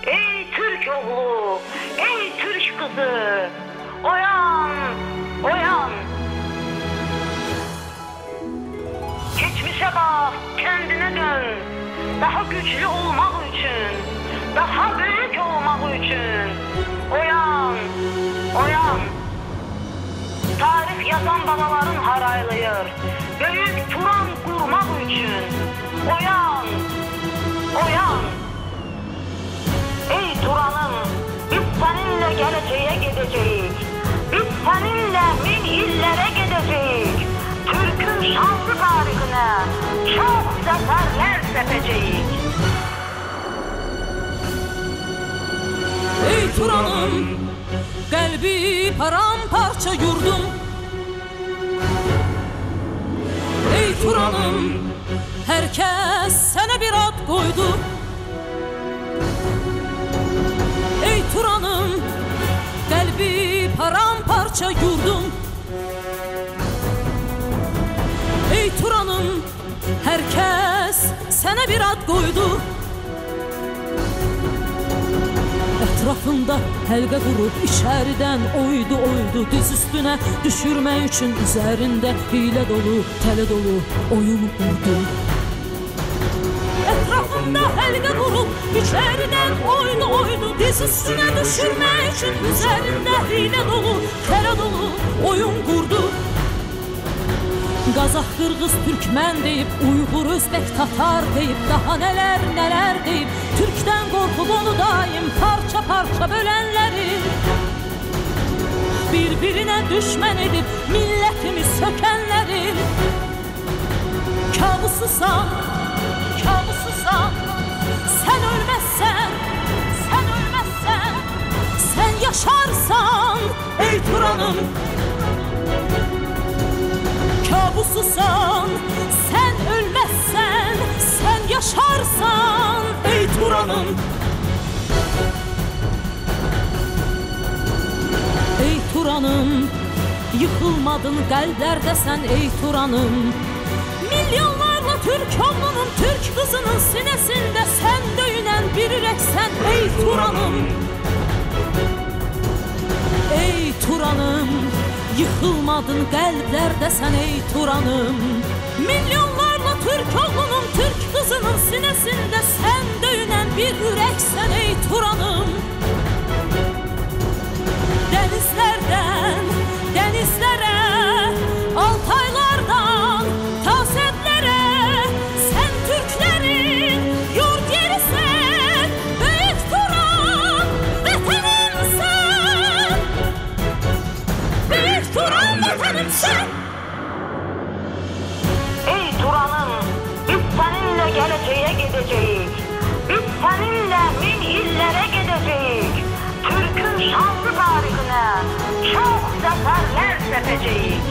Ey Türk oğlu, ey Türk kızı, uyan, uyan. Geçmişe bak, kendine dön. Daha güçlü olmak için, daha büyük olmak için. Uyan, uyan. Tarih yazan babaların haraylıyor. Büyük Turan kurmak için. Uyan, uyan. Ey Turan'ım, biz seninle geleceğe gideceğiz. Biz seninle bin illere gideceğiz. Türk'ün şanlı tarihine çok zaferler sepeceğiz. Ey Turan'ım, kalbi paramparça yurdum. Ey Turan'ım, herkes sana bir ad koydu. Ey Turan'ım, kalbi paramparça yurdum. Ey Turan'ım, herkes sana bir ad koydu. Etrafında helga kurup içeriden oydu diz üstüne düşürme için üzerinde hile dolu, tele dolu oyun kurdu. Etrafında helga kurup içeriden oydu diz üstüne düşürme için üzerinde hile dolu, tele dolu oyun kurdu. Qazaq, Qırğız, Türkmen deyip, Uyğur, Özbek, Tatar deyip, daha neler neler deyip, Türk'ten korkup onu daim parça parça bölenlerin, birbirine düşman edip milletimi sökenlerin, kabususan, kabususan, sen ölmezsen, sen ölmezsen, sen yaşarsan ey Turan'ım. Kabususan, sen ölmezsen, sen yaşarsan ey Turan'ım. Ey Turan'ım, yıkılmadın kalplerde sen ey Turan'ım. Milyonlarla Türk oğlunun, Türk kızının sinesinde sen döyünen bir yüreksen ey Turan'ım. Ey Turan'ım, yıkılmadın kalplerde sen ey Turan'ım. Milyonlarla Türk oğlunun, Türk kızının sinesinde sen döyünen bir yüreksen ey Turan'ım. Denizlerden denizlere, Altaylardan Tasedlere, sen Türklerin yurt yerisin, büyük Turan vatanımsın. Büyük Turan vatanımsın. Ey Turan'ım, biz seninle geleceğe gideceğiz. Biz seninle bin illere gideceğiz. Türk'ün şanlı tarihine çok zaferler sepeceğiz.